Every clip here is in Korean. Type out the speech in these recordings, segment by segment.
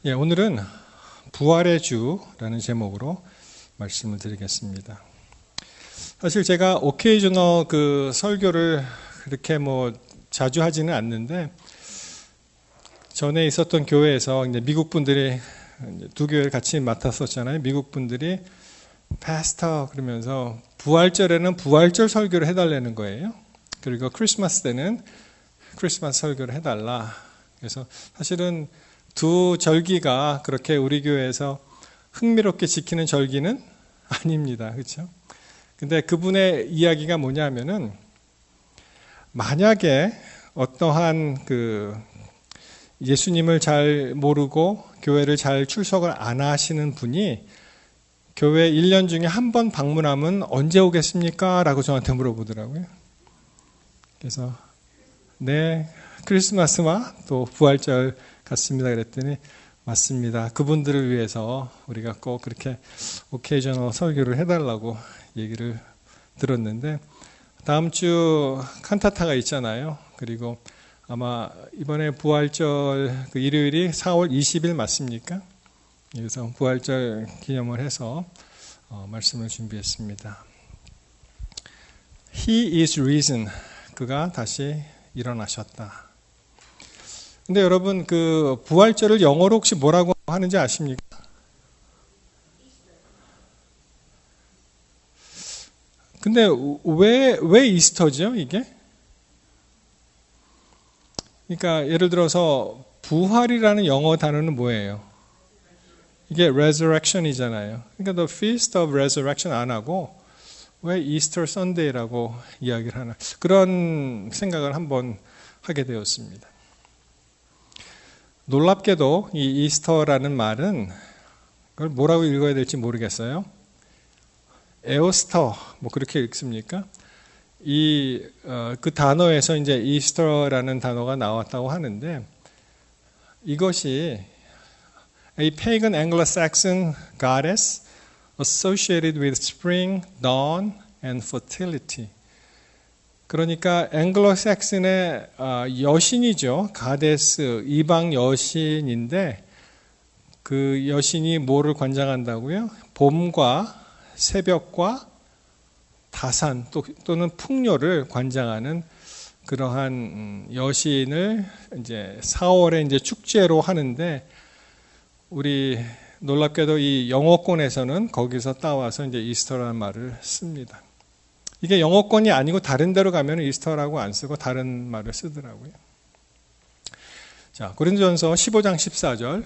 예, 오늘은 부활의 주라는 제목으로 말씀을 드리겠습니다. 사실 제가 오케이저널 설교를 그렇게 자주 하지는 않는데, 전에 있었던 교회에서 이제 미국 분들이 두 교회를 같이 맡았었잖아요. 미국 분들이 파스터 그러면서 부활절에는 부활절 설교를 해달라는 거예요. 그리고 크리스마스 때는 크리스마스 설교를 해달라. 그래서 사실은 두 절기가 그렇게 우리 교회에서 흥미롭게 지키는 절기는 아닙니다. 그렇죠? 근데 그분의 이야기가 뭐냐면은, 만약에 어떠한 예수님을 잘 모르고 교회를 잘 출석을 안 하시는 분이 교회 1년 중에 한 번 방문하면 언제 오겠습니까? 라고 저한테 물어보더라고요. 그래서 네, 크리스마스와 또 부활절 같습니다. 그랬더니 맞습니다. 그분들을 위해서 우리가 꼭 그렇게 오케이저널 설교를 해달라고 얘기를 들었는데, 다음 주 칸타타가 있잖아요. 그리고 아마 이번에 부활절 일요일이 4월 20일 맞습니까? 그래서 부활절 기념을 해서 말씀을 준비했습니다. He is risen. 그가 다시 일어나셨다. 근데 여러분, 부활절을 영어로 혹시 뭐라고 하는지 아십니까? 근데 왜 이스터죠, 이게? 그러니까 예를 들어서 부활이라는 영어 단어는 뭐예요? 이게 resurrection이잖아요. 그러니까 the feast of resurrection 안 하고 왜 Easter Sunday라고 이야기를 하나, 그런 생각을 한번 하게 되었습니다. 놀랍게도 이 이스터라는 말은, 그걸 뭐라고 읽어야 될지 모르겠어요. 에오스터, 그렇게 읽습니까? 그 단어에서 이제 이스터라는 단어가 나왔다고 하는데, 이것이 a pagan Anglo-Saxon goddess associated with spring, dawn, and fertility. 그러니까 앵글로색슨의 여신이죠. 가데스, 이방 여신인데, 그 여신이 뭐를 관장한다고요? 봄과 새벽과 다산 또는 풍요를 관장하는 그러한 여신을 이제 4월에 이제 축제로 하는데, 우리 놀랍게도 이 영어권에서는 거기서 따와서 이제 이스터라는 말을 씁니다. 이게 영어권이 아니고 다른 데로 가면 이스터라고 안 쓰고 다른 말을 쓰더라고요. 자, 고린도전서 15장 14절.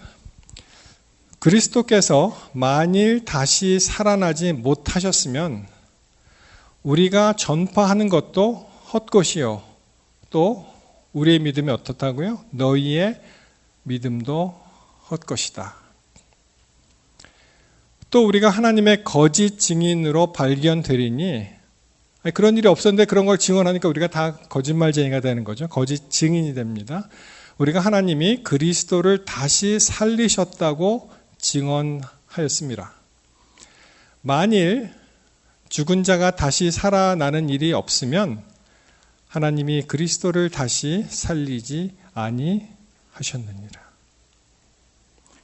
그리스도께서 만일 다시 살아나지 못하셨으면 우리가 전파하는 것도 헛것이요, 또 우리의 믿음이 어떻다고요? 너희의 믿음도 헛것이다. 또 우리가 하나님의 거짓 증인으로 발견되리니, 그런 일이 없었는데 그런 걸 증언하니까 우리가 다 거짓말쟁이가 되는 거죠. 거짓 증인이 됩니다. 우리가 하나님이 그리스도를 다시 살리셨다고 증언하였습니다. 만일 죽은 자가 다시 살아나는 일이 없으면 하나님이 그리스도를 다시 살리지 아니하셨느니라.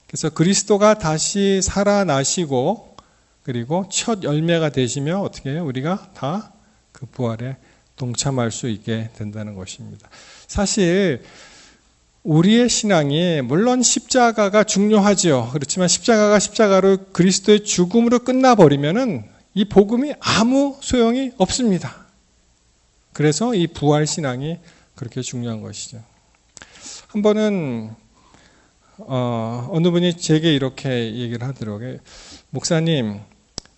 그래서 그리스도가 다시 살아나시고 그리고 첫 열매가 되시며 어떻게 해요? 우리가 다 그 부활에 동참할 수 있게 된다는 것입니다. 사실 우리의 신앙이 물론 십자가가 중요하지요. 그렇지만 십자가가 십자가로 그리스도의 죽음으로 끝나버리면은 이 복음이 아무 소용이 없습니다. 그래서 이 부활 신앙이 그렇게 중요한 것이죠. 한 번은 어느 분이 제게 이렇게 얘기를 하더라고요. 목사님,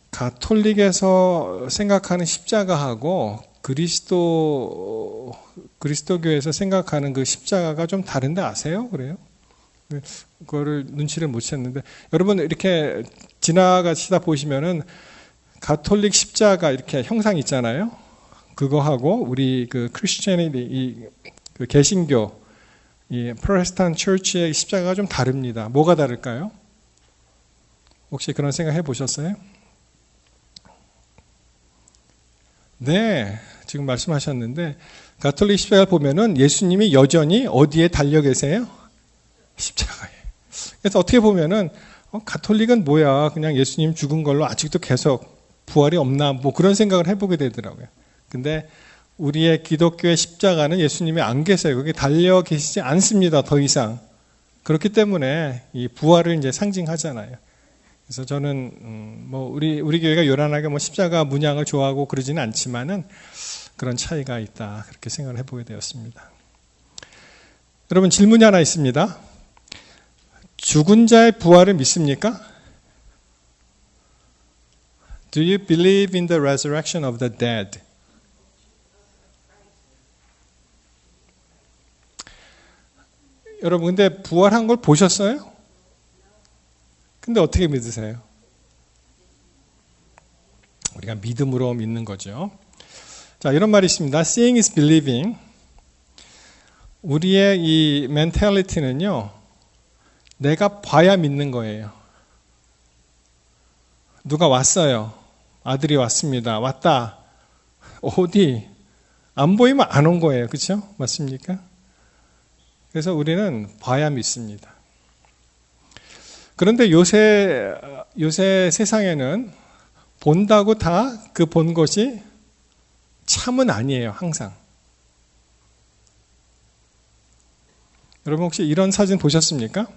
가톨릭에서 생각하는 십자가하고 그리스도교에서 생각하는 그 십자가가 좀 다른데 아세요? 그래요? 그거를 눈치를 못 챘는데, 여러분 이렇게 지나가시다 보시면은 가톨릭 십자가 이렇게 형상 있잖아요. 그거하고 우리 크리스천의 개신교 이 프로테스탄트 처치의 십자가가 좀 다릅니다. 뭐가 다를까요? 혹시 그런 생각 해보셨어요? 네, 지금 말씀하셨는데, 가톨릭 십자가를 보면은 예수님이 여전히 어디에 달려 계세요? 십자가에. 그래서 어떻게 보면은 가톨릭은 뭐야, 그냥 예수님 죽은 걸로 아직도 계속 부활이 없나, 뭐 그런 생각을 해보게 되더라고요. 근데 우리의 기독교의 십자가는 예수님이 안 계세요. 거기 달려 계시지 않습니다. 더 이상. 그렇기 때문에 이 부활을 이제 상징하잖아요. 그래서 저는 뭐 우리 교회가 요란하게 뭐 십자가 문양을 좋아하고 그러지는 않지만은 그런 차이가 있다, 그렇게 생각을 해보게 되었습니다. 여러분, 질문이 하나 있습니다. 죽은 자의 부활을 믿습니까? Do you believe in the resurrection of the dead? 여러분, 근데 부활한 걸 보셨어요? 근데 어떻게 믿으세요? 우리가 믿음으로 믿는 거죠. 자, 이런 말이 있습니다. Seeing is believing. 우리의 이 멘탈리티는요, 내가 봐야 믿는 거예요. 누가 왔어요. 아들이 왔습니다. 왔다. 어디? 안 보이면 안 온 거예요. 그렇죠? 맞습니까? 그래서 우리는 봐야 믿습니다. 그런데 요새 세상에는 본다고 다 그 본 것이 참은 아니에요. 항상. 여러분, 혹시 이런 사진 보셨습니까?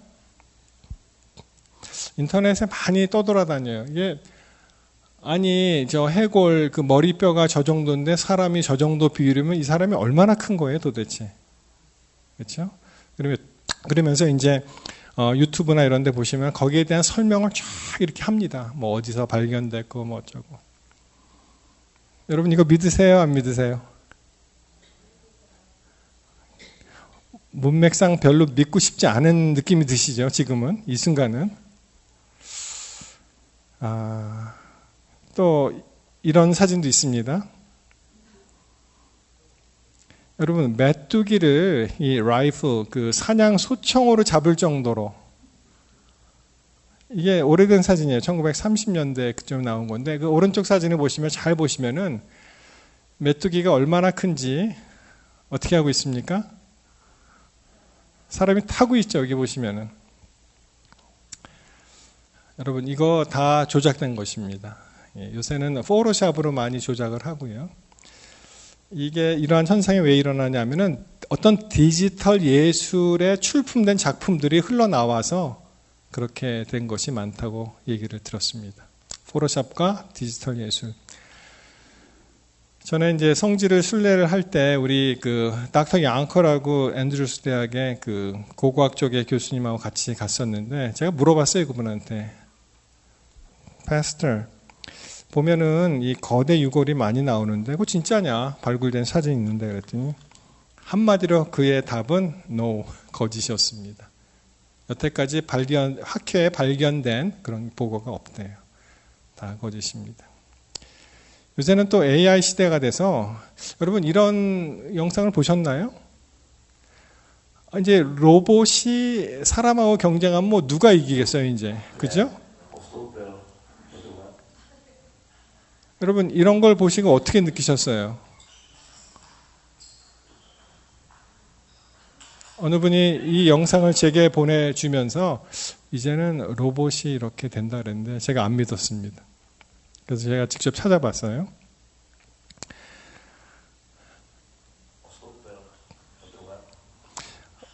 인터넷에 많이 떠돌아다녀요. 이게 아니, 저 해골 그 머리뼈가 저 정도인데 사람이 저 정도 비율이면 이 사람이 얼마나 큰 거예요, 도대체? 그렇죠? 그러면서 이제 유튜브나 이런 데 보시면 거기에 대한 설명을 쫙 이렇게 합니다. 뭐 어디서 발견됐고 뭐 어쩌고. 여러분, 이거 믿으세요, 안 믿으세요? 문맥상 별로 믿고 싶지 않은 느낌이 드시죠, 지금은? 이 순간은. 또 이런 사진도 있습니다. 여러분, 메뚜기를 이 라이플, 그 사냥 소총으로 잡을 정도로, 이게 오래된 사진이에요. 1930년대 그쯤 나온 건데, 그 오른쪽 사진을 보시면 잘 보시면은 메뚜기가 얼마나 큰지 어떻게 하고 있습니까? 사람이 타고 있죠. 여기 보시면은. 여러분, 이거 다 조작된 것입니다. 요새는 포토샵으로 많이 조작을 하고요. 이게 이러한 현상이 왜 일어나냐면은 어떤 디지털 예술에 출품된 작품들이 흘러나와서 그렇게 된 것이 많다고 얘기를 들었습니다. 포토샵과 디지털 예술. 전에 이제 성지를 순례를 할 때 우리 그 닥터 양커라고 앤드루스 대학의 그 고고학 쪽의 교수님하고 같이 갔었는데, 제가 물어봤어요, 그분한테. Pastor, 보면은 이 거대 유골이 많이 나오는데 그거 진짜냐? 발굴된 사진이 있는데 그랬더니 한마디로 그의 답은 no, 거짓이었습니다. 여태까지 학회에 발견된 그런 보고가 없대요. 다 거짓입니다. 요새는 또 AI 시대가 돼서, 여러분 이런 영상을 보셨나요? 이제 로봇이 사람하고 경쟁하면 뭐 누가 이기겠어요, 이제. 그죠? 여러분, 이런 걸 보시고 어떻게 느끼셨어요? 어느 분이 이 영상을 제게 보내주면서 이제는 로봇이 이렇게 된다 그랬는데 제가 안 믿었습니다. 그래서 제가 직접 찾아봤어요.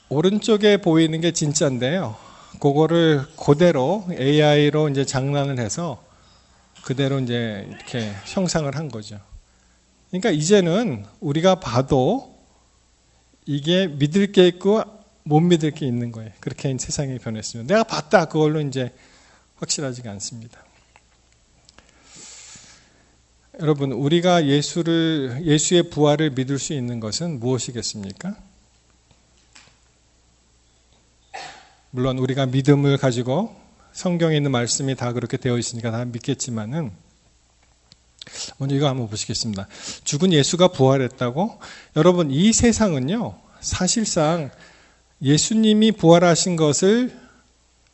오른쪽에 보이는 게 진짜인데요. 그거를 그대로 AI로 이제 장난을 해서 그대로 이제 이렇게 형상을 한 거죠. 그러니까 이제는 우리가 봐도 이게 믿을 게 있고 못 믿을 게 있는 거예요. 그렇게 세상이 변했습니다. 내가 봤다, 그걸로 이제 확실하지가 않습니다. 여러분, 우리가 예수의 부활을 믿을 수 있는 것은 무엇이겠습니까? 물론 우리가 믿음을 가지고 성경에 있는 말씀이 다 그렇게 되어 있으니까 다 믿겠지만은, 먼저 이거 한번 보시겠습니다. 죽은 예수가 부활했다고? 여러분, 이 세상은요, 사실상 예수님이 부활하신 것을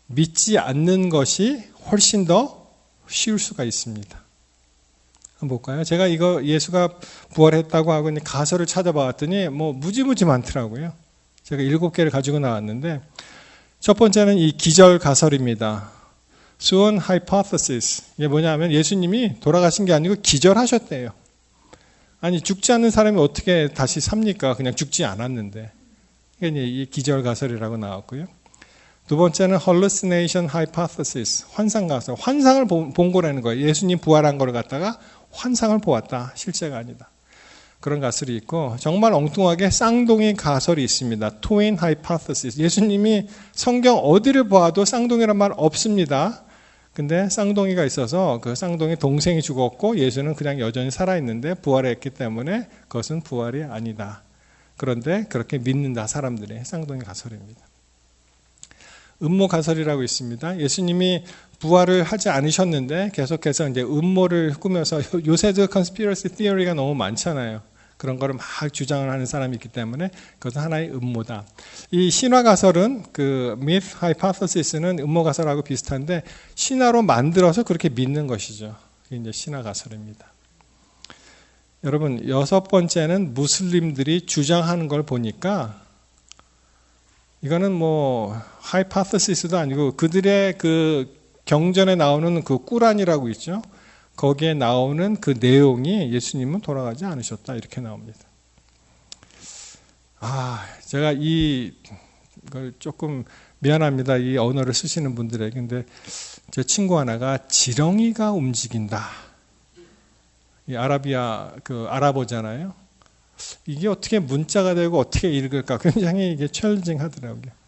믿지 않는 것이 훨씬 더 쉬울 수가 있습니다. 한번 볼까요? 제가 이거 예수가 부활했다고 하고 가설을 찾아봤더니 뭐 무지무지 많더라고요. 제가 7개를 가지고 나왔는데, 첫 번째는 이 기절 가설입니다. Swoon hypothesis. 이게 뭐냐면 예수님이 돌아가신 게 아니고 기절하셨대요. 아니 죽지 않는 사람이 어떻게 다시 삽니까? 그냥 죽지 않았는데. 이게 이 기절 가설이라고 나왔고요. 두 번째는 hallucination hypothesis. 환상 가설. 환상을 본 거라는 거예요. 예수님 부활한 걸 갖다가 환상을 보았다. 실제가 아니다. 그런 가설이 있고 정말 엉뚱하게 쌍둥이 가설이 있습니다. twin hypothesis. 예수님이 성경 어디를 봐도 쌍둥이란 말 없습니다. 근데 쌍둥이가 있어서 그 쌍둥이 동생이 죽었고 예수는 그냥 여전히 살아있는데 부활했기 때문에 그것은 부활이 아니다. 그런데 그렇게 믿는다 사람들이. 쌍둥이 가설입니다. 음모 가설이라고 있습니다. 예수님이 부활을 하지 않으셨는데 계속해서 이제 음모를 꾸며서 요새도 conspiracy theory가 너무 많잖아요. 그런 거를 막 주장을 하는 사람이 있기 때문에 그것은 하나의 음모다. 이 신화 가설은 그 myth hypothesis는 음모 가설하고 비슷한데 신화로 만들어서 그렇게 믿는 것이죠. 그게 이제 신화 가설입니다. 여러분, 여섯 번째는 무슬림들이 주장하는 걸 보니까 이거는 뭐 hypothesis도 아니고 그들의 그 경전에 나오는 그 꾸란이라고 있죠. 거기에 나오는 그 내용이 예수님은 돌아가지 않으셨다 이렇게 나옵니다. 제가 이걸 조금 미안합니다. 이 언어를 쓰시는 분들에게. 근데 제 친구 하나가 지렁이가 움직인다. 이 아랍어잖아요. 이게 어떻게 문자가 되고 어떻게 읽을까? 굉장히 이게 챌린징하더라고요.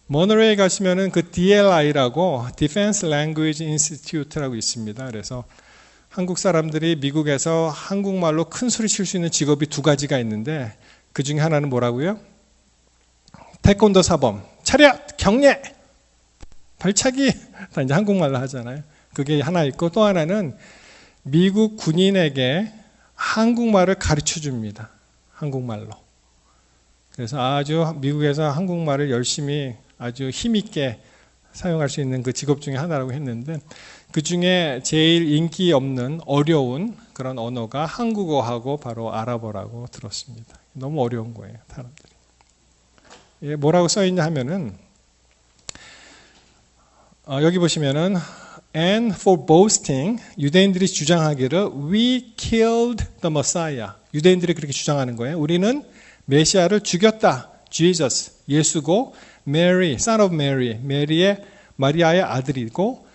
모노레이 가시면은 그 DLI라고 Defense Language Institute라고 있습니다. 그래서 한국 사람들이 미국에서 한국말로 큰 소리 칠 수 있는 직업이 두 가지가 있는데 그 중에 하나는 뭐라고요? 태권도 사범, 차렷, 경례, 발차기 다 이제 한국말로 하잖아요. 그게 하나 있고 또 하나는 미국 군인에게 한국말을 가르쳐 줍니다. 한국말로. 그래서 아주 미국에서 한국말을 열심히 아주 힘있게 사용할 수 있는 그 직업 중에 하나라고 했는데 그 중에 제일 인기 없는 어려운 그런 언어가 한국어하고 바로 아랍어라고 들었습니다. 너무 어려운 거예요, 사람들이. 이게 뭐라고 써 있냐 하면은 여기 보시면은 And for boasting, 유대인들이 주장하기를 We killed the Messiah. 유대인들이 그렇게 주장하는 거예요. 우리는 메시아를 죽였다. Jesus, 예수고 Mary, son of Mary, 마리아의 아들이고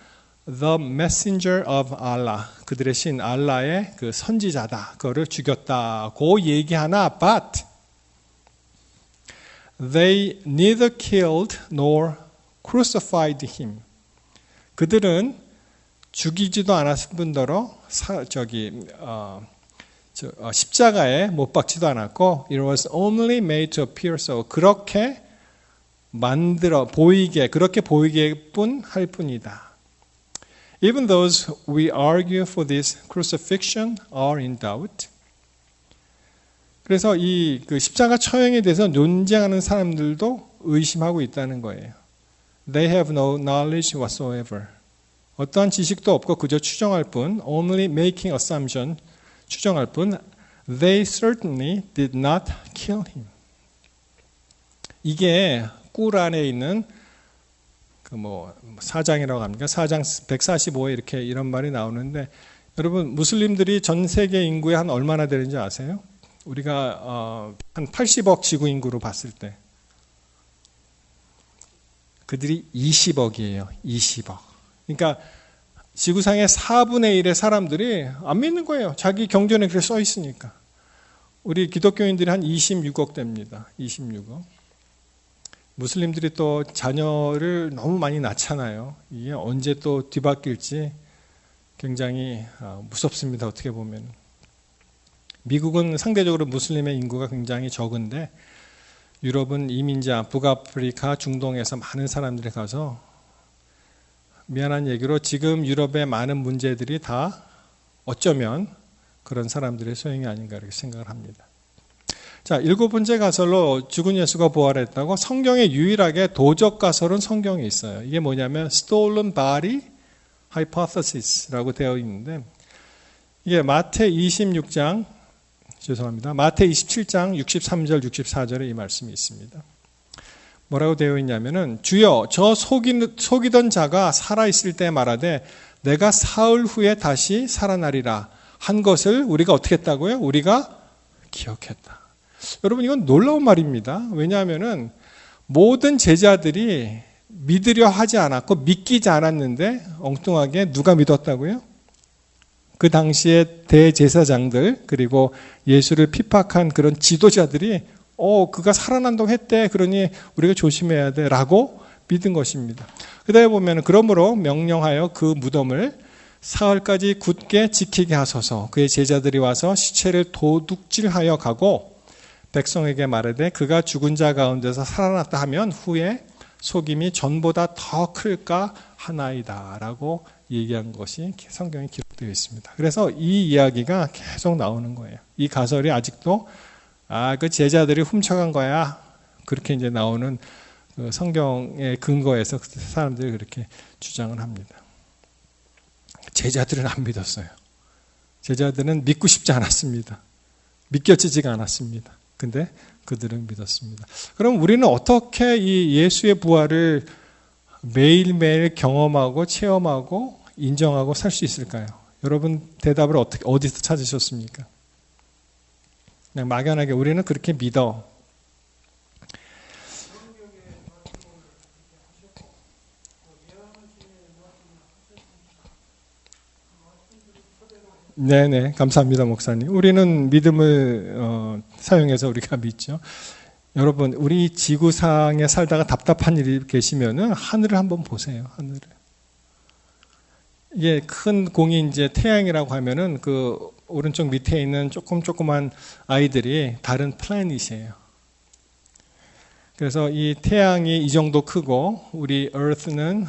The messenger of Allah, 그들의 신 알라의 그 선지자다. 그거를 죽였다고 얘기하나 But they neither killed nor crucified him. 그들은 죽이지도 않았을 뿐더러 십자가에 못 박지도 않았고 It was only made to appear so. 그렇게 그렇게 보이게 뿐 할 뿐이다. Even those we argue for this crucifixion are in doubt. 그래서 그 십자가 처형에 대해서 논쟁하는 사람들도 의심하고 있다는 거예요. They have no knowledge whatsoever. 어떠한 지식도 없고 그저 추정할 뿐, only making assumption, 추정할 뿐, they certainly did not kill him. 이게 꾸란에 있는 그 4장이라고 합니까? 4장 145에 이렇게 이런 말이 나오는데 여러분 무슬림들이 전 세계 인구의 한 얼마나 되는지 아세요? 우리가 한 80억 지구 인구로 봤을 때 그들이 20억이에요. 20억. 그러니까 지구상의 4분의 1의 사람들이 안 믿는 거예요. 자기 경전에 그렇게 써 있으니까. 우리 기독교인들이 한 26억 됩니다. 26억. 무슬림들이 또 자녀를 너무 많이 낳잖아요. 이게 언제 또 뒤바뀔지 굉장히 무섭습니다. 어떻게 보면. 미국은 상대적으로 무슬림의 인구가 굉장히 적은데 유럽은 이민자, 북아프리카, 중동에서 많은 사람들이 가서 미안한 얘기로 지금 유럽의 많은 문제들이 다 어쩌면 그런 사람들의 소용이 아닌가 이렇게 생각을 합니다. 자, 7번째 가설로 죽은 예수가 부활했다고 성경에 유일하게 도적 가설은 성경에 있어요. 이게 뭐냐면 stolen body hypothesis라고 되어 있는데 이게 마태 27장 63절 64절에 이 말씀이 있습니다. 뭐라고 되어 있냐면은 주여 저 속이던 자가 살아있을 때 말하되 내가 사흘 후에 다시 살아나리라 한 것을 우리가 어떻게 했다고요? 우리가 기억했다. 여러분 이건 놀라운 말입니다. 왜냐하면은 모든 제자들이 믿으려 하지 않았고 믿기지 않았는데 엉뚱하게 누가 믿었다고요? 그 당시에 대제사장들 그리고 예수를 핍박한 그런 지도자들이 그가 살아난다고 했대. 그러니 우리가 조심해야 돼. 라고 믿은 것입니다. 그 다음에 보면 그러므로 명령하여 그 무덤을 사흘까지 굳게 지키게 하소서. 그의 제자들이 와서 시체를 도둑질하여 가고 백성에게 말하되 그가 죽은 자 가운데서 살아났다 하면 후에 속임이 전보다 더 클까 하나이다 라고 얘기한 것이 성경에 기록되어 있습니다. 그래서 이 이야기가 계속 나오는 거예요. 이 가설이 아직도 그 제자들이 훔쳐간 거야. 그렇게 이제 나오는 그 성경의 근거에서 사람들이 그렇게 주장을 합니다. 제자들은 안 믿었어요. 제자들은 믿고 싶지 않았습니다. 믿겨지지가 않았습니다. 근데 그들은 믿었습니다. 그럼 우리는 어떻게 이 예수의 부활을 매일매일 경험하고 체험하고 인정하고 살 수 있을까요? 여러분 대답을 어디서 찾으셨습니까? 그냥 막연하게 우리는 그렇게 믿어. 네네, 감사합니다, 목사님. 우리는 믿음을 사용해서 우리가 믿죠. 여러분, 우리 지구상에 살다가 답답한 일이 계시면은 하늘을 한번 보세요. 하늘을. 이게 큰 공이 이제 태양이라고 하면은 그 오른쪽 밑에 있는 조그만 아이들이 다른 플래닛이에요. 그래서 이 태양이 이 정도 크고 우리 Earth는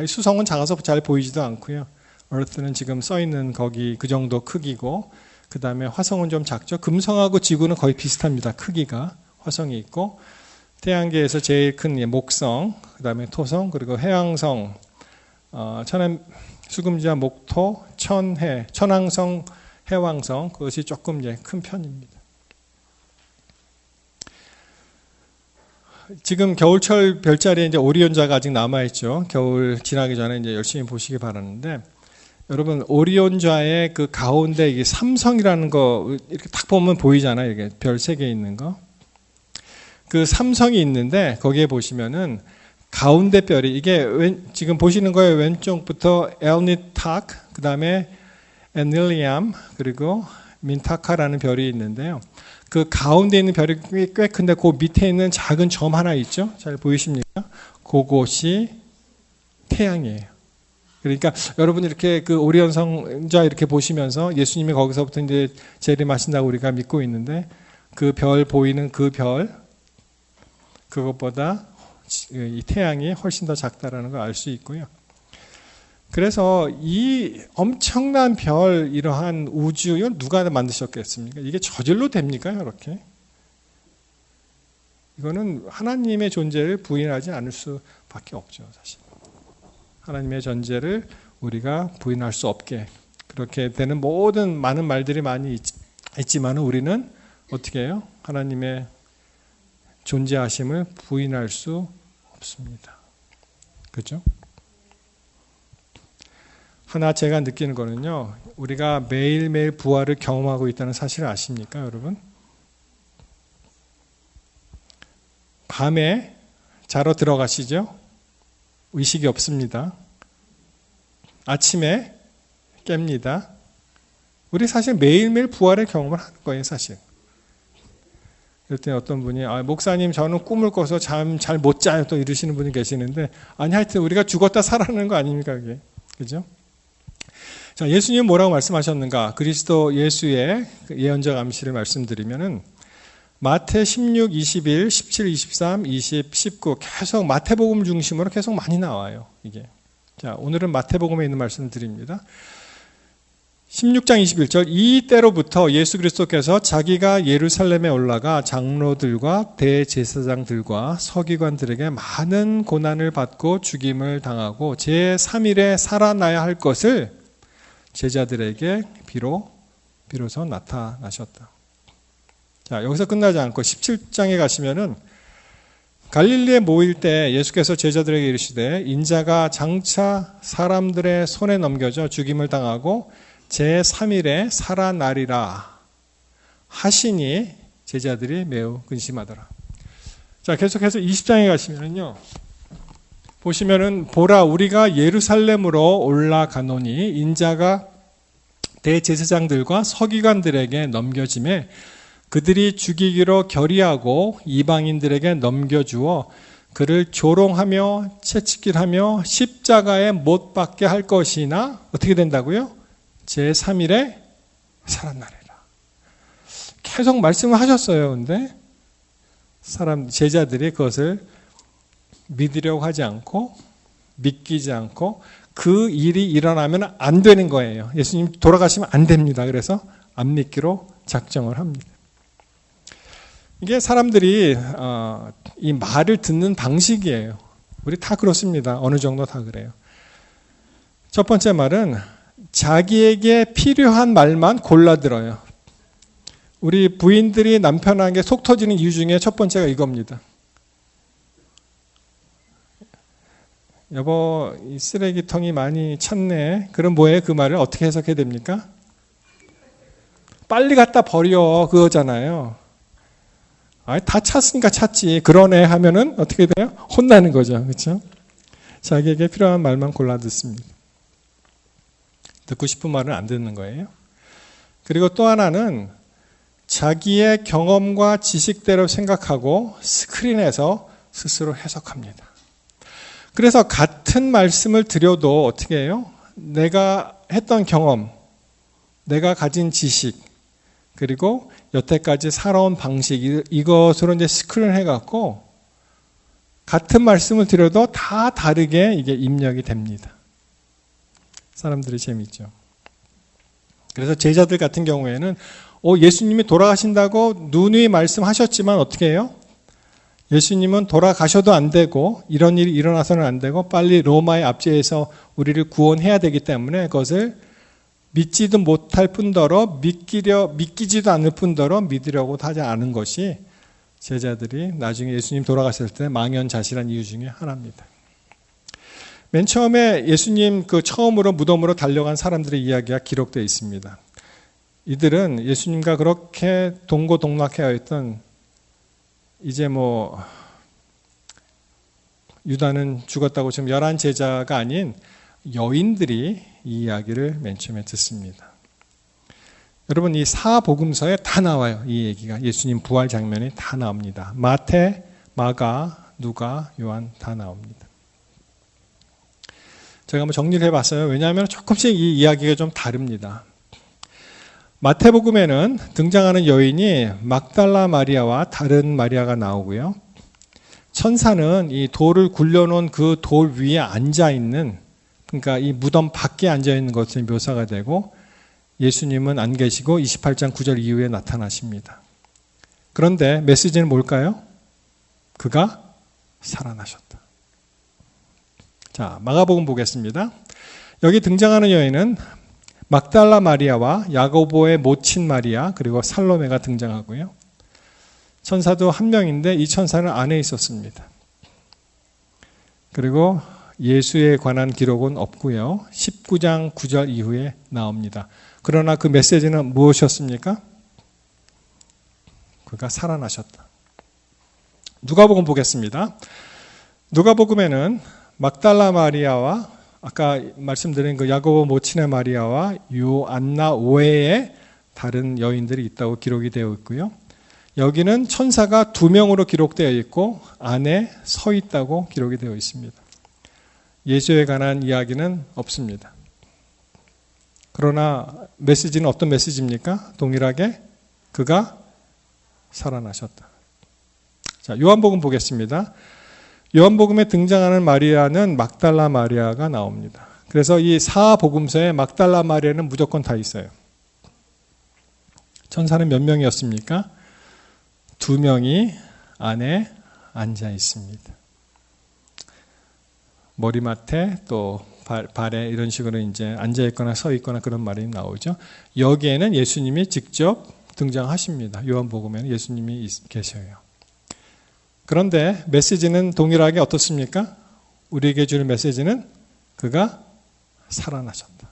수성은 작아서 잘 보이지도 않고요. Earth는 지금 써 있는 거기 그 정도 크기고 그 다음에 화성은 좀 작죠. 금성하고 지구는 거의 비슷합니다. 크기가 화성이 있고 태양계에서 제일 큰 목성, 그 다음에 토성, 그리고 해왕성, 천해 수금지와 목토, 천해, 천왕성, 해왕성 그것이 조금 큰 편입니다. 지금 겨울철 별자리에 이제 오리온자가 아직 남아 있죠. 겨울 지나기 전에 이제 열심히 보시기 바라는데. 여러분 오리온자의 그 가운데 이게 삼성이라는 거 이렇게 딱 보면 보이잖아요. 이게 별 3개 있는 거. 그 삼성이 있는데 거기에 보시면은 가운데 별이 이게 지금 보시는 거에 왼쪽부터 엘니타크 그다음에 에닐리암 그리고 민타카라는 별이 있는데요. 그 가운데 있는 별이 꽤 큰데 그 밑에 있는 작은 점 하나 있죠. 잘 보이십니까? 그것이 태양이에요. 그러니까 여러분 이렇게 그 오리온 성자 이렇게 보시면서 예수님이 거기서부터 이제 재림하신다고 우리가 믿고 있는데 그 별 보이는 그 별 그것보다 이 태양이 훨씬 더 작다라는 걸 알 수 있고요. 그래서 이 엄청난 별 이러한 우주 이걸 누가 만드셨겠습니까? 이게 저절로 됩니까? 이렇게 이거는 하나님의 존재를 부인하지 않을 수밖에 없죠, 사실. 하나님의 존재를 우리가 부인할 수 없게 그렇게 되는 모든 많은 말들이 많이 있지만 우리는 어떻게 해요? 하나님의 존재하심을 부인할 수 없습니다. 그렇죠? 하나 제가 느끼는 거는요. 우리가 매일매일 부활을 경험하고 있다는 사실을 아십니까, 여러분? 밤에 자러 들어가시죠? 의식이 없습니다. 아침에 깹니다. 우리 사실 매일매일 부활의 경험을 하는 거예요, 사실. 그럴 때 어떤 분이 목사님 저는 꿈을 꿔서 잠 잘 못 자요 또 이러시는 분이 계시는데 아니 하여튼 우리가 죽었다 살아나는 거 아닙니까, 그게. 그죠? 자, 예수님은 뭐라고 말씀하셨는가? 그리스도 예수의 예언적 암시를 말씀드리면은 마태 16, 21, 17, 23, 20, 19 계속 마태복음 중심으로 계속 많이 나와요. 이게. 자, 오늘은 마태복음에 있는 말씀을 드립니다. 16장 21절 이 때로부터 예수 그리스도께서 자기가 예루살렘에 올라가 장로들과 대제사장들과 서기관들에게 많은 고난을 받고 죽임을 당하고 제3일에 살아나야 할 것을 제자들에게 비로소 나타나셨다. 자, 여기서 끝나지 않고 17장에 가시면은 갈릴리에 모일 때 예수께서 제자들에게 이르시되 인자가 장차 사람들의 손에 넘겨져 죽임을 당하고 제3일에 살아나리라 하시니 제자들이 매우 근심하더라. 자, 계속해서 20장에 가시면은요. 보시면은 보라 우리가 예루살렘으로 올라가노니 인자가 대제사장들과 서기관들에게 넘겨짐에 그들이 죽이기로 결의하고 이방인들에게 넘겨주어 그를 조롱하며 채찍질하며 십자가에 못 박게 할 것이나 어떻게 된다고요? 제3일에 살아나리라. 계속 말씀을 하셨어요. 근데 제자들이 그것을 믿으려고 하지 않고 믿기지 않고 그 일이 일어나면 안 되는 거예요. 예수님 돌아가시면 안 됩니다. 그래서 안 믿기로 작정을 합니다. 이게 사람들이 이 말을 듣는 방식이에요. 우리 다 그렇습니다. 어느 정도 다 그래요. 첫 번째 말은 자기에게 필요한 말만 골라 들어요. 우리 부인들이 남편에게 속 터지는 이유 중에 첫 번째가 이겁니다. 여보, 이 쓰레기통이 많이 찼네. 그럼 뭐예요? 그 말을 어떻게 해석해야 됩니까? 빨리 갖다 버려. 그거잖아요. 다 찼으니까 찼지. 그러네 하면은 어떻게 돼요? 혼나는 거죠. 그렇죠? 자기에게 필요한 말만 골라 듣습니다. 듣고 싶은 말은 안 듣는 거예요. 그리고 또 하나는 자기의 경험과 지식대로 생각하고 스크린에서 스스로 해석합니다. 그래서 같은 말씀을 드려도 어떻게 해요? 내가 했던 경험, 내가 가진 지식, 그리고 여태까지 살아온 방식, 이것으로 이제 스크린을 해갖고 같은 말씀을 드려도 다 다르게 이게 입력이 됩니다. 사람들이 재밌죠. 그래서 제자들 같은 경우에는 예수님이 돌아가신다고 누누이 말씀하셨지만 어떻게 해요? 예수님은 돌아가셔도 안 되고 이런 일이 일어나서는 안 되고 빨리 로마의 압제에서 우리를 구원해야 되기 때문에 그것을 믿지도 못할 뿐더러 믿기지도 않을 뿐더러 믿으려고 하지 않은 것이 제자들이 나중에 예수님 돌아가실 때 망연자실한 이유 중에 하나입니다. 맨 처음에 예수님 처음으로 무덤으로 달려간 사람들의 이야기가 기록되어 있습니다. 이들은 예수님과 그렇게 동고동락해야 했던 이제 유다는 죽었다고 지금 11제자가 아닌 여인들이 이 이야기를 맨 처음에 듣습니다. 여러분 이 사복음서에 다 나와요. 이 얘기가 예수님 부활 장면이 다 나옵니다. 마태, 마가, 누가, 요한 다 나옵니다. 제가 한번 정리를 해봤어요. 왜냐하면 조금씩 이 이야기가 좀 다릅니다. 마태복음에는 등장하는 여인이 막달라 마리아와 다른 마리아가 나오고요. 천사는 이 돌을 굴려놓은 그 돌 위에 앉아있는, 그러니까 이 무덤 밖에 앉아있는 것이 묘사가 되고 예수님은 안 계시고 28장 9절 이후에 나타나십니다. 그런데 메시지는 뭘까요? 그가 살아나셨다. 자, 마가복음 보겠습니다. 여기 등장하는 여인은 막달라 마리아와 야고보의 모친 마리아 그리고 살로메가 등장하고요. 천사도 한 명인데 이 천사는 안에 있었습니다. 그리고 예수에 관한 기록은 없고요. 19장 9절 이후에 나옵니다. 그러나 그 메시지는 무엇이었습니까? 그가 살아나셨다. 누가복음 보겠습니다. 누가복음에는 막달라 마리아와 아까 말씀드린 그 야고보 모친의 마리아와 요안나 외에 다른 여인들이 있다고 기록이 되어 있고요. 여기는 천사가 2명으로 기록되어 있고 안에 서 있다고 기록이 되어 있습니다. 예수에 관한 이야기는 없습니다. 그러나 메시지는 어떤 메시지입니까? 동일하게 그가 살아나셨다. 자, 요한복음 보겠습니다. 요한복음에 등장하는 마리아는 막달라 마리아가 나옵니다. 그래서 이 사복음서에 막달라 마리아는 무조건 다 있어요. 천사는 몇 명이었습니까? 2명이 안에 앉아 있습니다. 머리맡에 또 발에 이런 식으로 이제 앉아 있거나 서 있거나 그런 말이 나오죠. 여기에는 예수님이 직접 등장하십니다. 요한복음에는 예수님이 계셔요. 그런데 메시지는 동일하게 어떻습니까? 우리에게 주는 메시지는 그가 살아나셨다.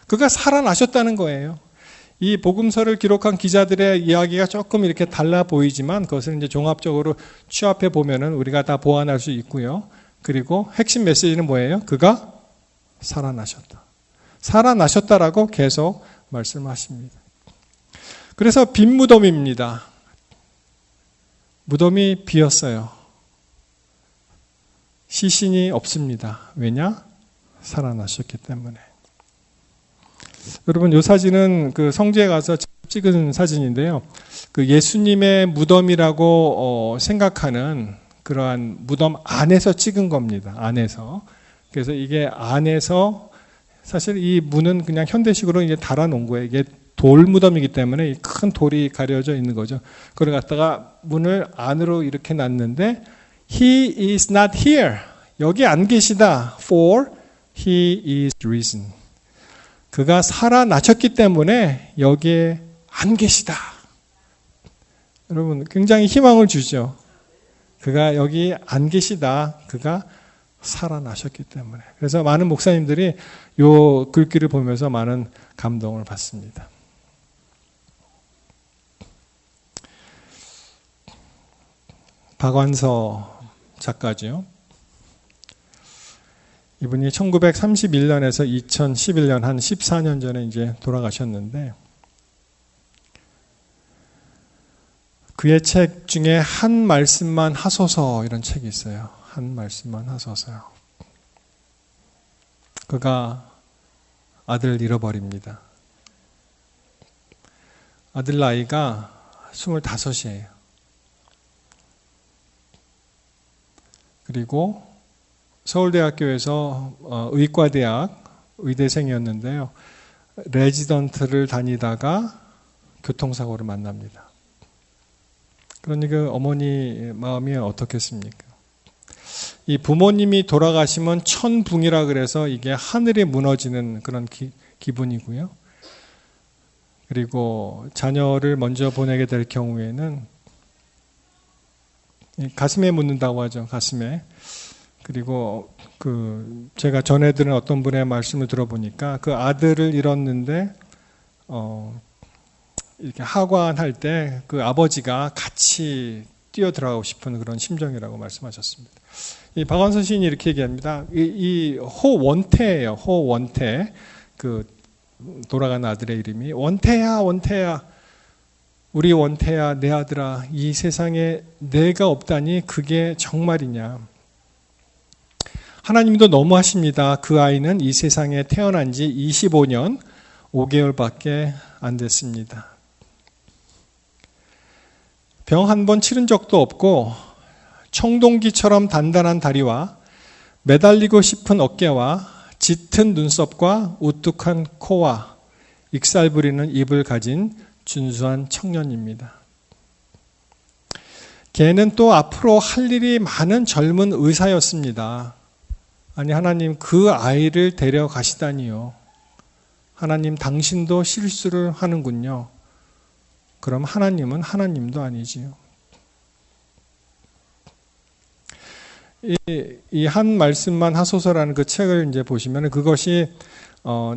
그가 살아나셨다는 거예요. 이 복음서를 기록한 기자들의 이야기가 조금 이렇게 달라 보이지만 그것을 이제 종합적으로 취합해 보면은 우리가 다 보완할 수 있고요. 그리고 핵심 메시지는 뭐예요? 그가 살아나셨다. 살아나셨다라고 계속 말씀하십니다. 그래서 빈 무덤입니다. 무덤이 비었어요. 시신이 없습니다. 왜냐? 살아나셨기 때문에. 여러분, 이 사진은 그 성지에 가서 찍은 사진인데요. 그 예수님의 무덤이라고 생각하는 그러한 무덤 안에서 찍은 겁니다. 안에서. 그래서 이게 안에서 사실 이 문은 그냥 현대식으로 이제 달아놓은 거예요. 이게 돌 무덤이기 때문에 큰 돌이 가려져 있는 거죠. 그걸 갖다가 문을 안으로 이렇게 놨는데 He is not here. 여기 안 계시다. For He is risen. 그가 살아나셨기 때문에 여기에 안 계시다. 여러분 굉장히 희망을 주죠. 그가 여기 안 계시다. 그가 살아나셨기 때문에. 그래서 많은 목사님들이 이 글귀를 보면서 많은 감동을 받습니다. 박완서 작가죠. 이분이 1931년에서 2011년 한 14년 전에 이제 돌아가셨는데 그의 책 중에 한 말씀만 하소서 이런 책이 있어요. 한 말씀만 하소서요. 그가 아들을 잃어버립니다. 아들 나이가 25이에요. 그리고 서울대학교에서 의과대학 의대생이었는데요. 레지던트를 다니다가 교통사고를 만납니다. 그러니 그 어머니 마음이 어떻겠습니까? 이 부모님이 돌아가시면 천붕이라 그래서 이게 하늘이 무너지는 그런 기분이고요. 그리고 자녀를 먼저 보내게 될 경우에는 가슴에 묻는다고 하죠. 가슴에. 그리고 그 제가 전에 들은 어떤 분의 말씀을 들어보니까 그 아들을 잃었는데 이렇게 하관할 때 그 아버지가 같이 뛰어들어가고 싶은 그런 심정이라고 말씀하셨습니다. 이 박완서 시인이 이렇게 얘기합니다. 이 호원태예요. 호원태. 그 돌아간 아들의 이름이 원태야, 원태야. 우리 원태야, 내 아들아. 이 세상에 내가 없다니 그게 정말이냐. 하나님도 너무하십니다. 그 아이는 이 세상에 태어난 지 25년 5개월밖에 안 됐습니다. 병 한 번 치른 적도 없고 청동기처럼 단단한 다리와 매달리고 싶은 어깨와 짙은 눈썹과 우뚝한 코와 익살 부리는 입을 가진 준수한 청년입니다. 걔는 또 앞으로 할 일이 많은 젊은 의사였습니다. 아니 하나님 그 아이를 데려가시다니요. 하나님 당신도 실수를 하는군요. 그럼 하나님은 하나님도 아니지요. 이 한 말씀만 하소서라는 그 책을 이제 보시면 그것이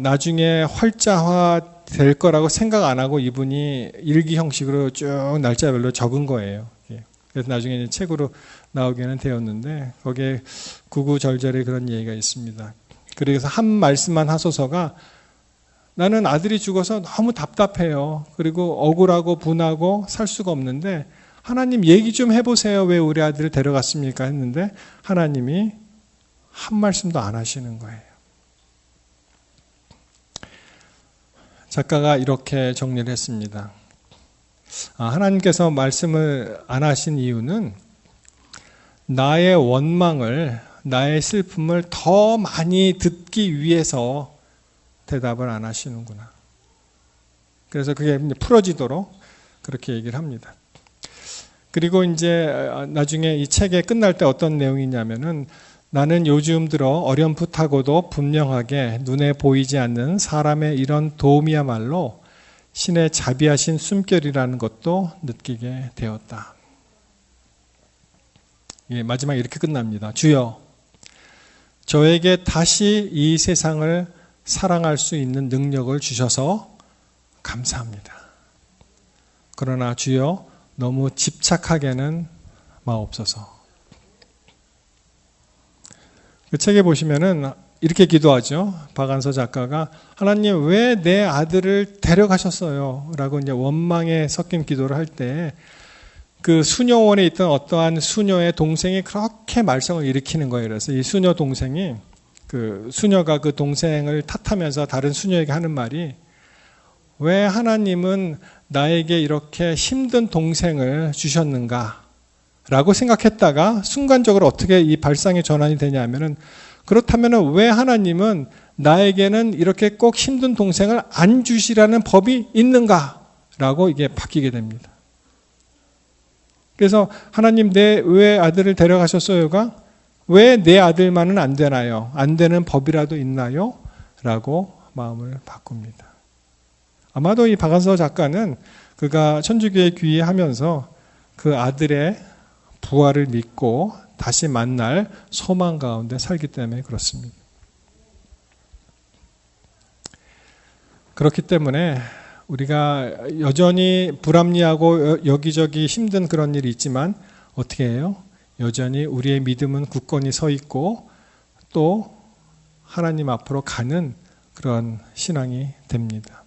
나중에 활자화 될 거라고 생각 안 하고 이분이 일기 형식으로 쭉 날짜별로 적은 거예요. 그래서 나중에 이제 책으로 나오기는 되었는데 거기에 구구절절에 그런 얘기가 있습니다. 그래서 한 말씀만 하소서가 나는 아들이 죽어서 너무 답답해요. 그리고 억울하고 분하고 살 수가 없는데 하나님 얘기 좀 해보세요. 왜 우리 아들을 데려갔습니까? 했는데 하나님이 한 말씀도 안 하시는 거예요. 작가가 이렇게 정리를 했습니다. 하나님께서 말씀을 안 하신 이유는 나의 원망을, 나의 슬픔을 더 많이 듣기 위해서 대답을 안 하시는구나. 그래서 그게 풀어지도록 그렇게 얘기를 합니다. 그리고 이제 나중에 이 책에 끝날 때 어떤 내용이냐면은 나는 요즘 들어 어렴풋하고도 분명하게 눈에 보이지 않는 사람의 이런 도움이야말로 신의 자비하신 숨결이라는 것도 느끼게 되었다. 마지막에 이렇게 끝납니다. 주여, 저에게 다시 이 세상을 사랑할 수 있는 능력을 주셔서 감사합니다. 그러나 주여, 너무 집착하게는 마옵소서. 그 책에 보시면은 이렇게 기도하죠. 박안서 작가가 하나님 왜 내 아들을 데려가셨어요? 라고 이제 원망에 섞인 기도를 할 때 그 수녀원에 있던 어떠한 수녀의 동생이 그렇게 말썽을 일으키는 거예요. 그래서 이 수녀 동생이 수녀가 그 동생을 탓하면서 다른 수녀에게 하는 말이 왜 하나님은 나에게 이렇게 힘든 동생을 주셨는가? 라고 생각했다가 순간적으로 어떻게 이 발상의 전환이 되냐면은 그렇다면 왜 하나님은 나에게는 이렇게 꼭 힘든 동생을 안 주시라는 법이 있는가? 라고 이게 바뀌게 됩니다. 그래서 하나님 왜 아들을 데려가셨어요가 왜 내 아들만은 안 되나요? 안 되는 법이라도 있나요? 라고 마음을 바꿉니다. 아마도 이 박안서 작가는 그가 천주교에 귀의하면서 그 아들의 부활을 믿고 다시 만날 소망 가운데 살기 때문에 그렇습니다. 그렇기 때문에 우리가 여전히 불합리하고 여기저기 힘든 그런 일이 있지만 어떻게 해요? 여전히 우리의 믿음은 굳건히 서 있고 또 하나님 앞으로 가는 그런 신앙이 됩니다.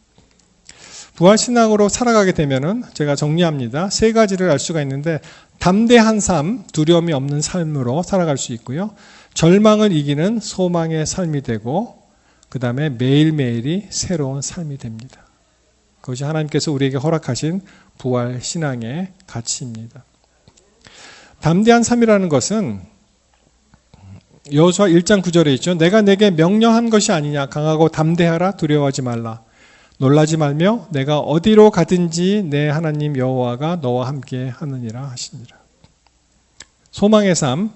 부활신앙으로 살아가게 되면은 제가 정리합니다. 세 가지를 알 수가 있는데 담대한 삶, 두려움이 없는 삶으로 살아갈 수 있고요. 절망을 이기는 소망의 삶이 되고 그 다음에 매일매일이 새로운 삶이 됩니다. 그것이 하나님께서 우리에게 허락하신 부활신앙의 가치입니다. 담대한 삶이라는 것은 여호수아 1장 9절에 있죠. 내가 내게 명령한 것이 아니냐. 강하고 담대하라. 두려워하지 말라. 놀라지 말며 내가 어디로 가든지 내 하나님 여호와가 너와 함께 하느니라 하시니라. 소망의 삶.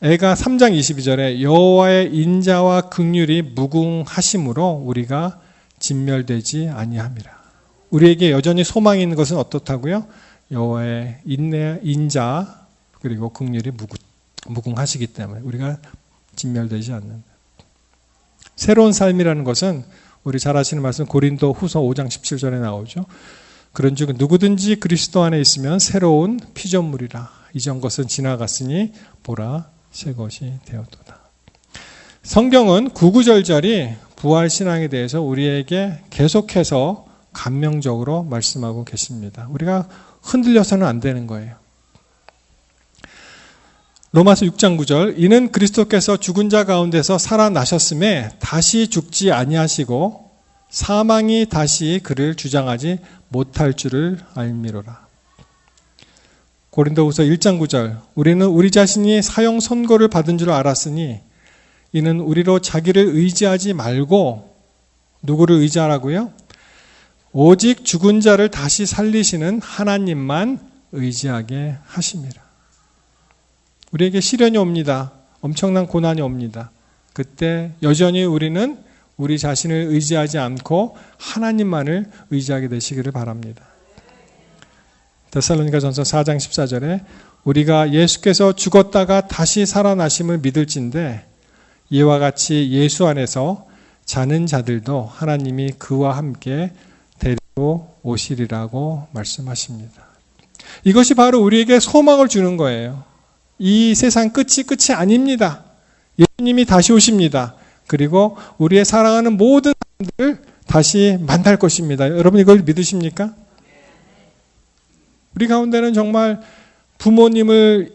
애가 3장 22절에 여호와의 인자와 긍휼이 무궁하심으로 우리가 진멸되지 아니함이라. 우리에게 여전히 소망이 있는 것은 어떻다고요? 여호와의 인자 그리고 긍휼이 무궁하시기 때문에 우리가 진멸되지 않는다. 새로운 삶이라는 것은 우리 잘 아시는 말씀 고린도 후서 5장 17절에 나오죠. 그런즉 누구든지 그리스도 안에 있으면 새로운 피조물이라. 이전 것은 지나갔으니 보라 새 것이 되었도다. 성경은 구구절절이 부활신앙에 대해서 우리에게 계속해서 감명적으로 말씀하고 계십니다. 우리가 흔들려서는 안 되는 거예요. 로마서 6장 9절 이는 그리스도께서 죽은 자 가운데서 살아나셨음에 다시 죽지 아니하시고 사망이 다시 그를 주장하지 못할 줄을 알미로라. 고린도후서 1장 9절 우리는 우리 자신이 사형 선고를 받은 줄 알았으니 이는 우리로 자기를 의지하지 말고 누구를 의지하라고요? 오직 죽은 자를 다시 살리시는 하나님만 의지하게 하심이라. 우리에게 시련이 옵니다. 엄청난 고난이 옵니다. 그때 여전히 우리는 우리 자신을 의지하지 않고 하나님만을 의지하게 되시기를 바랍니다. 데살로니가전서 4장 14절에 우리가 예수께서 죽었다가 다시 살아나심을 믿을진데 이와 같이 예수 안에서 자는 자들도 하나님이 그와 함께 데리고 오시리라고 말씀하십니다. 이것이 바로 우리에게 소망을 주는 거예요. 이 세상 끝이 아닙니다. 예수님이 다시 오십니다. 그리고 우리의 사랑하는 모든 사람들을 다시 만날 것입니다. 여러분 이걸 믿으십니까? 우리 가운데는 정말 부모님을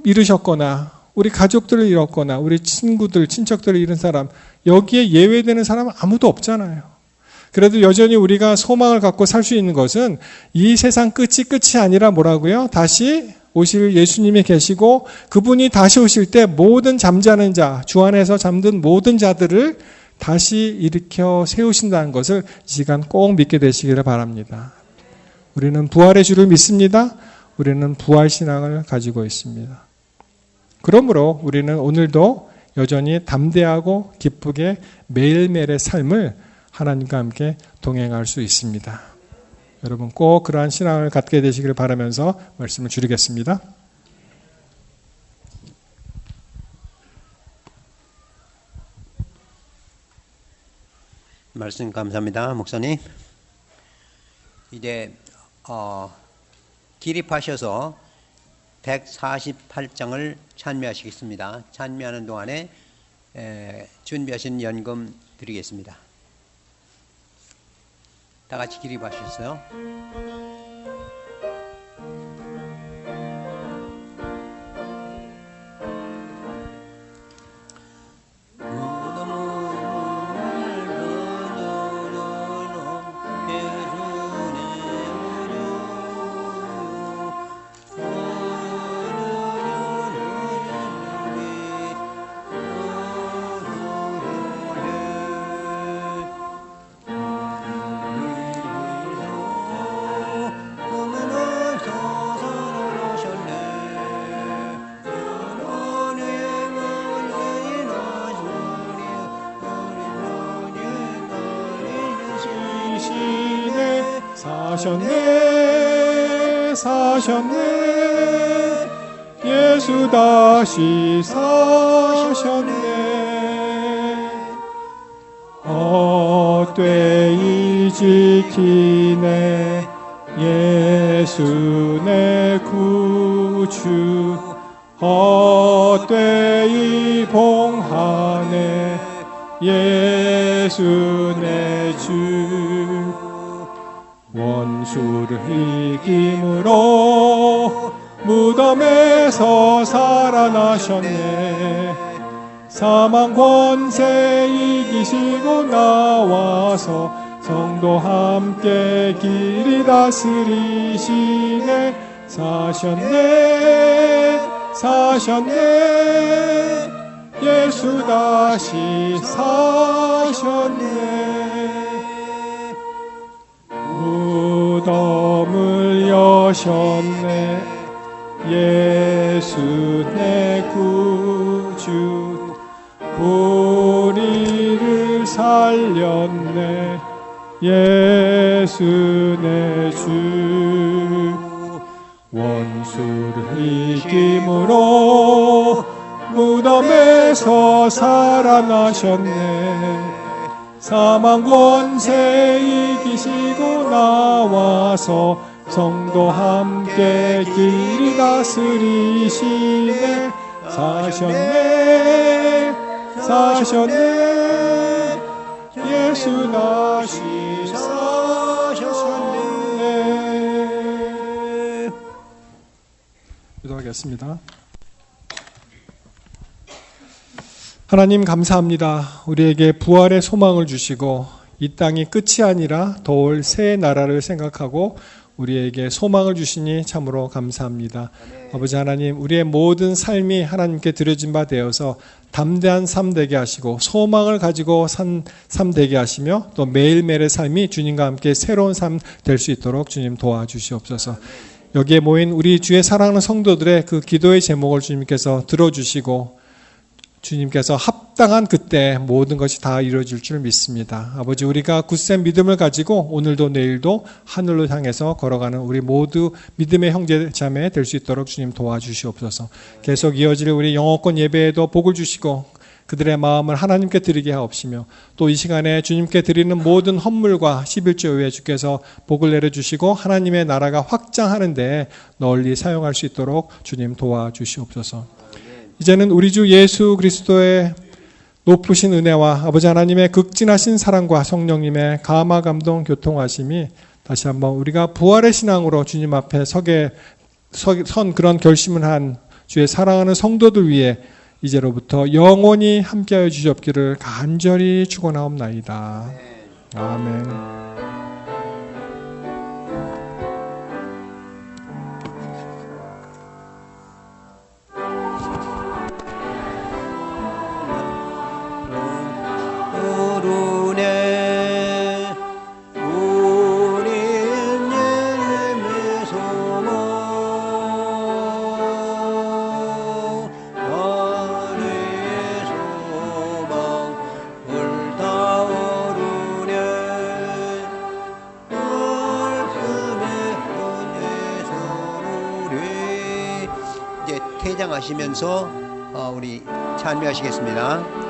잃으셨거나 우리 가족들을 잃었거나 우리 친구들, 친척들을 잃은 사람 여기에 예외되는 사람은 아무도 없잖아요. 그래도 여전히 우리가 소망을 갖고 살 수 있는 것은 이 세상 끝이 아니라 뭐라고요? 다시 오실 예수님이 계시고 그분이 다시 오실 때 모든 잠자는 자, 주 안에서 잠든 모든 자들을 다시 일으켜 세우신다는 것을 이 시간 꼭 믿게 되시기를 바랍니다. 우리는 부활의 주를 믿습니다. 우리는 부활신앙을 가지고 있습니다. 그러므로 우리는 오늘도 여전히 담대하고 기쁘게 매일매일의 삶을 하나님과 함께 동행할 수 있습니다. 여러분 꼭 그러한 신앙을 갖게 되시기를 바라면서 말씀을 줄이겠습니다. 말씀 감사합니다, 목사님. 이제 기립하셔서 148장을 찬미하시겠습니다. 찬미하는 동안에 준비하신 연금 드리겠습니다. 다 같이 기립하셨어요. 사셨네 예수 다시 사셨네 헛되이 지키네 예수 내 구주 헛되이 봉하네 예수 내 주 원수를 이김으로 무덤에서 살아나셨네 사망 권세 이기시고 나와서 성도 함께 길이 다스리시네 사셨네 사셨네 예수 다시 사셨네 무덤을 여셨네 예수 내 구주 우리를 살렸네 예수 내 주 원수를 이김으로 무덤에서 살아나셨네 사망 권세 이기시고 나와서 성도 함께 길이 다스리시네 사셨네 사셨네 예수 다시 사셨네. 기도하겠습니다. 하나님 감사합니다. 우리에게 부활의 소망을 주시고 이 땅이 끝이 아니라 더 올 새 나라를 생각하고 우리에게 소망을 주시니 참으로 감사합니다. 아버지 하나님, 우리의 모든 삶이 하나님께 드려진 바 되어서 담대한 삶 되게 하시고 소망을 가지고 산 삶 되게 하시며 또 매일매일의 삶이 주님과 함께 새로운 삶 될 수 있도록 주님 도와주시옵소서. 여기에 모인 우리 주의 사랑하는 성도들의 그 기도의 제목을 주님께서 들어주시고 주님께서 합당한 그때 모든 것이 다 이루어질 줄 믿습니다. 아버지, 우리가 굳센 믿음을 가지고 오늘도 내일도 하늘로 향해서 걸어가는 우리 모두 믿음의 형제 자매 될 수 있도록 주님 도와주시옵소서. 계속 이어질 우리 영어권 예배에도 복을 주시고 그들의 마음을 하나님께 드리게 하옵시며 또 이 시간에 주님께 드리는 모든 헌물과 11조 외에 주께서 복을 내려주시고 하나님의 나라가 확장하는 데 널리 사용할 수 있도록 주님 도와주시옵소서. 이제는 우리 주 예수 그리스도의 높으신 은혜와 아버지 하나님의 극진하신 사랑과 성령님의 감화 감동 교통하심이 다시 한번 우리가 부활의 신앙으로 주님 앞에 선 그런 결심을 한 주의 사랑하는 성도들 위해 이제로부터 영원히 함께하여 주시옵기를 간절히 축원하옵나이다. 아멘. 퇴장하시면서 우리 찬미하시겠습니다.